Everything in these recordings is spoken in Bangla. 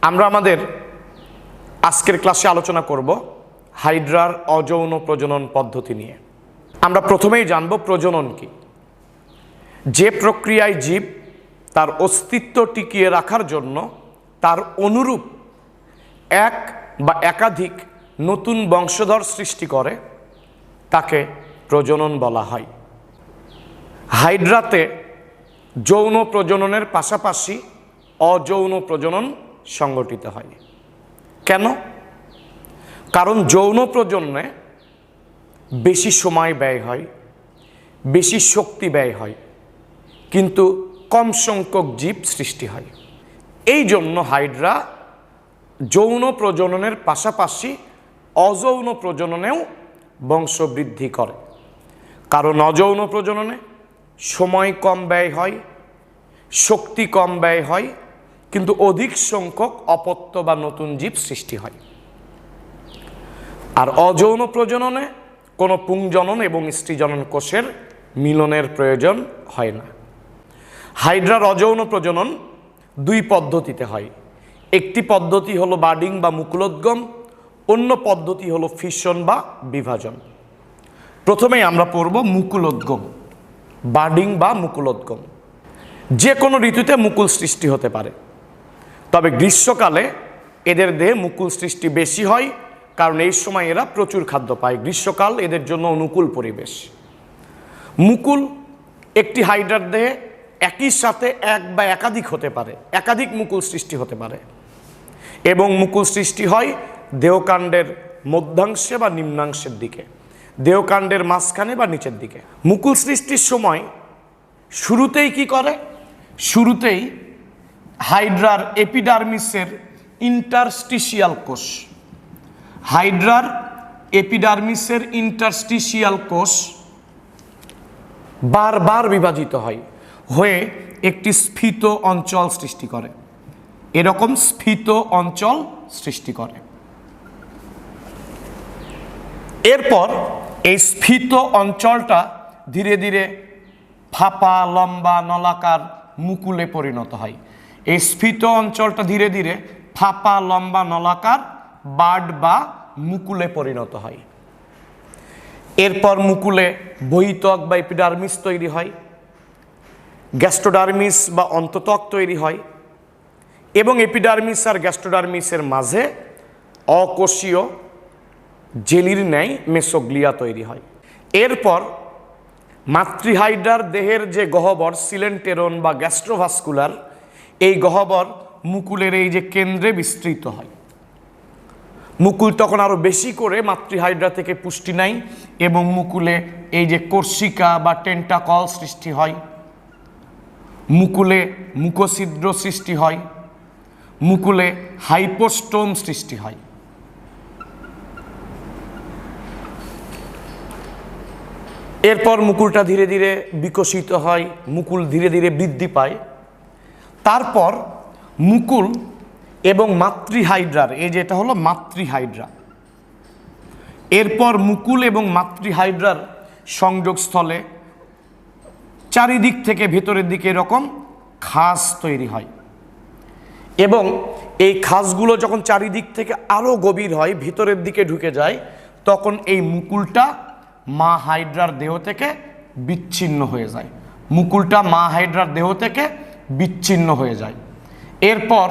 আমরা আমাদের আজকের ক্লাসে আলোচনা করব হাইড্রার অযৌন প্রজনন পদ্ধতি নিয়ে। আমরা প্রথমেই জানব প্রজনন কি। যে প্রক্রিয়ায় জীব তার অস্তিত্ব টিকিয়ে রাখার জন্য তার অনুরূপ এক বা একাধিক নতুন বংশধর সৃষ্টি করে তাকে প্রজনন বলা হয়। হাইড্রাতে যৌন প্রজননের পাশাপাশি অযৌন প্রজনন সংগঠিত হয়। কেন? কারণ যৌন প্রজননে বেশি সময় ব্যয় হয়, বেশি শক্তি ব্যয় হয়, কিন্তু কম সংখ্যক জীব সৃষ্টি হয়। এই জন্য হাইড্রা যৌন প্রজননের পাশাপাশি অযৌন প্রজননেও বংশবৃদ্ধি করে। কারণ অযৌন প্রজননে সময় কম ব্যয় হয়, শক্তি কম ব্যয় হয়, কিন্তু অধিক সংখ্যক অপত্য বা নতুন জীব সৃষ্টি হয়। আর অযৌন প্রজননে কোনো পুংজনন এবং স্ত্রীজনন কোষের মিলনের প্রয়োজন হয় না। হাইড্রার অযৌন প্রজনন দুই পদ্ধতিতে হয়। একটি পদ্ধতি হলো বার্ডিং বা মুকুলোদ্গম, অন্য পদ্ধতি হলো ফিশন বা বিভাজন। প্রথমেই আমরা পড়ব মুকুলোদ্গম। বার্ডিং বা মুকুলোদ্গম যে কোনো ঋতুতে মুকুল সৃষ্টি হতে পারে, তবে গ্রীষ্মকালে এদের দেহে মুকুল সৃষ্টি বেশি হয়, কারণ এই সময় এরা প্রচুর খাদ্য পায়। গ্রীষ্মকাল এদের জন্য অনুকূল পরিবেশ। মুকুল একটি হাইড্রার দেহে একই সাথে এক বা একাধিক হতে পারে, একাধিক মুকুল সৃষ্টি হতে পারে, এবং মুকুল সৃষ্টি হয় দেহকাণ্ডের মধ্যাংশে বা নিম্নাংশের দিকে, দেহকাণ্ডের মাঝখানে বা নিচের দিকে। মুকুল সৃষ্টির সময় শুরুতেই কি করে? শুরুতেই হাইড্রার এপিডার্মিসের ইন্টারস্টিশিয়াল কোষ, হাইড্রার এপিডার্মিসের ইন্টারস্টিশিয়াল কোষ বারবার বিভাজিত হয়, হয়ে একটি স্ফীত অঞ্চল সৃষ্টি করে। এরকম স্ফীত অঞ্চল সৃষ্টি করে। এরপর এই স্ফীত অঞ্চলটা ধীরে ধীরে ফাঁপা লম্বা নলাকার মুকুলে পরিণত হয়। এই স্ফীত অঞ্চলটা ধীরে ধীরে ফাঁপা লম্বা নলাকার বার্ড বা মুকুলে পরিণত হয়। এরপর মুকুলে বহিত্বক বা এপিডার্মিস তৈরি হয়, গ্যাস্ট্রোডার্মিস বা অন্তত্বক তৈরি হয়, এবং এপিডার্মিস আর গ্যাস্ট্রোডার্মিসের মাঝে অকোষীয় জেলির ন্যায় মেসোগ্লিয়া তৈরি হয়। এরপর মাতৃহাইড্রার দেহের যে গহ্বর সিলেন্টেরন বা গ্যাস্ট্রোভাস্কুলার, এই গহ্বর মুকুলের এই যে কেন্দ্রে বিস্তৃত হয়। মুকুল তখন আরও বেশি করে মাতৃহাইড্রা থেকে পুষ্টি নেয় এবং মুকুলে এই যে কোর্সিকা বা টেন্টাকল সৃষ্টি হয়, মুকুলে মুখছিদ্র সৃষ্টি হয়, মুকুলে হাইপোস্টোম সৃষ্টি হয়। এরপর মুকুলটা ধীরে ধীরে বিকশিত হয়, মুকুল ধীরে ধীরে বৃদ্ধি পায়। তারপর মুকুল এবং মাতৃহাইড্রার, এই যেটা হলো মাতৃহাইড্রা, এরপর মুকুল এবং মাতৃহাইড্রার সংযোগস্থলে চারিদিক থেকে ভেতরের দিকে এরকম খাস তৈরি হয়, এবং এই খাসগুলো যখন চারিদিক থেকে আরও গভীর হয়, ভিতরের দিকে ঢুকে যায়, তখন এই মুকুলটা মা হাইড্রার দেহ থেকে বিচ্ছিন্ন হয়ে যায়। মুকুলটা মা হাইড্রার দেহ থেকে বিচ্ছিন্ন হয়ে যায়। এরপর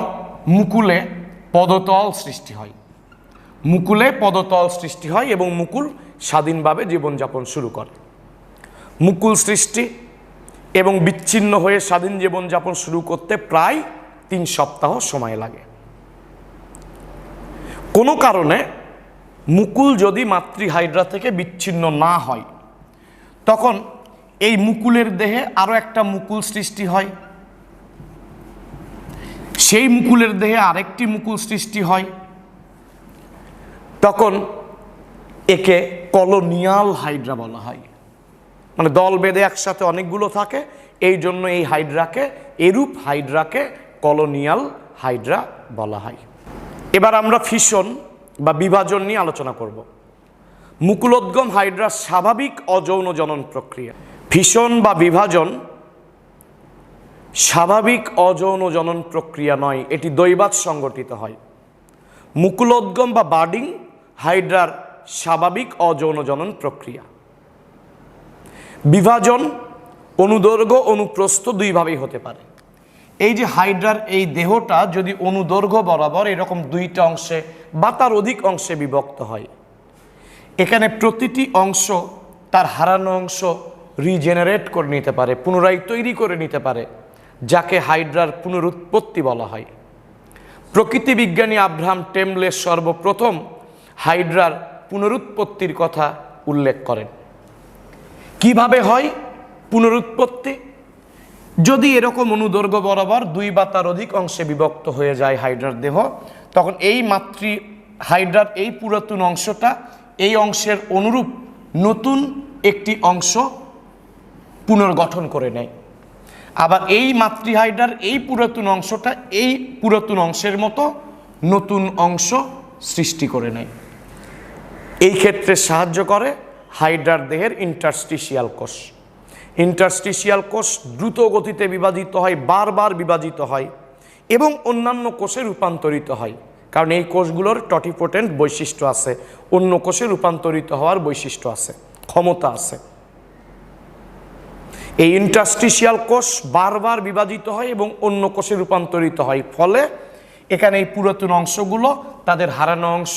মুকুলে পদতল সৃষ্টি হয়, মুকুলে পদতল সৃষ্টি হয় এবং মুকুল স্বাধীনভাবে জীবনযাপন শুরু করে। মুকুল সৃষ্টি এবং বিচ্ছিন্ন হয়ে স্বাধীন জীবনযাপন শুরু করতে প্রায় 3 সপ্তাহ সময় লাগে। কোনো কারণে মুকুল যদি মাতৃহাইড্রা থেকে বিচ্ছিন্ন না হয়, তখন এই মুকুলের দেহে আরও একটা মুকুল সৃষ্টি হয়, সেই মুকুলের দেহে আরেকটি মুকুল সৃষ্টি হয়। তখন একে কলোনিয়াল হাইড্রা বলা হয়, মানে দল বেঁধে একসাথে অনেকগুলো থাকে, এই জন্য এই হাইড্রাকে, এরূপ হাইড্রাকে কলোনিয়াল হাইড্রা বলা হয়। এবার আমরা ফিশন বা বিভাজন নিয়ে আলোচনা করব। মুকুলোদ্গম হাইড্রার স্বাভাবিক অযৌন জনন প্রক্রিয়া। ফিশন বা বিভাজন স্বাভাবিক অযৌন জনন প্রক্রিয়া নয়, এটি দৈবাত সংগঠিত হয়। মুকুলোদ্গম বা বার্ডিং হাইড্রার স্বাভাবিক অযৌন জনন প্রক্রিয়া। বিভাজন অনুদৈর্ঘ্য অনুপ্রস্থ দুইভাবেই হতে পারে। এই যে হাইড্রার এই দেহটা যদি অনুদৈর্ঘ্য বরাবর এরকম দুইটা অংশে বা তার অধিক অংশে বিভক্ত হয়, এখানে প্রতিটি অংশ তার হারানো অংশ রিজেনারেট করে নিতে পারে, পুনরায় তৈরি করে নিতে পারে, যাকে হাইড্রার পুনরুৎপত্তি বলা হয়। প্রকৃতি বিজ্ঞানী আব্রাহাম টেমলে সর্বপ্রথম হাইড্রার পুনরুৎপত্তির কথা উল্লেখ করেন। কিভাবে হয় পুনরুৎপত্তি? যদি এরকম অনুদৈর্ঘ্য বরাবর দুই বা তার অধিক অংশে বিভক্ত হয়ে যায় হাইড্রার দেহ, তখন এই হাইড্রার এই পুরাতন অংশটা এই অংশের অনুরূপ নতুন একটি অংশ পুনর্গঠন করে নেয়। আবার এই হাইড্রার এই পুরাতন অংশটা এই পুরাতন অংশের মতো নতুন অংশ সৃষ্টি করে নেয়। এই ক্ষেত্রে সাহায্য করে হাইড্রার দেহের ইন্টারস্টিশিয়াল কোষ। ইন্টারস্টিশিয়াল কোষ দ্রুত গতিতে বিভাজিত হয়, বারবার বিভাজিত হয় এবং অন্যান্য কোষে রূপান্তরিত হয়, কারণ এই কোষগুলোর টটিপোটেন্ট বৈশিষ্ট্য আছে, অন্য কোষে রূপান্তরিত হওয়ার বৈশিষ্ট্য আছে, ক্ষমতা আছে। এই ইন্টারস্টিশিয়াল কোষ বারবার বিভাজিত হয় এবং অন্য কোষে রূপান্তরিত হয়, ফলে এখানে এই পুরাতন অংশগুলো তাদের হারানো অংশ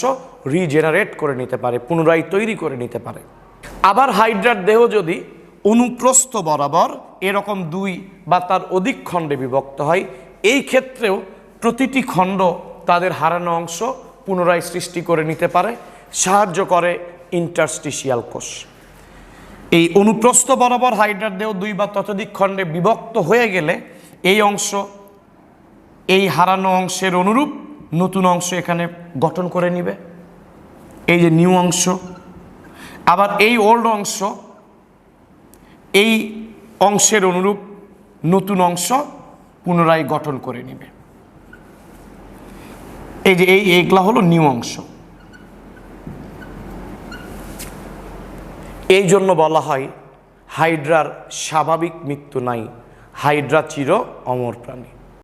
রিজেনারেট করে নিতে পারে, পুনরায় তৈরি করে নিতে পারে। আবার হাইড্রার দেহ যদি অনুপ্রস্থ বরাবর এরকম দুই বা তার অধিক খণ্ডে বিভক্ত হয়, এই ক্ষেত্রেও প্রতিটি খণ্ড তাদের হারানো অংশ পুনরায় সৃষ্টি করে নিতে পারে, সাহায্য করে ইন্টারস্টিশিয়াল কোষ। এই অনুপ্রস্থ বরাবর হাইড্রার দেহ দুই বা ততোধিক খণ্ডে বিভক্ত হয়ে গেলে এই অংশ এই হারানো অংশের অনুরূপ নতুন অংশ এখানে গঠন করে নিবে, এই যে নিউ অংশ। আবার এই ওল্ড অংশ এই অংশের অনুরূপ নতুন অংশ পুনরায় গঠন করে নেবে। এই যে এইগুলা হলো নিউ অংশ। এই জন্য বলা হয় হাইড্রার স্বাভাবিক মৃত্যু নাই, হাইড্রা চির অমর প্রাণী।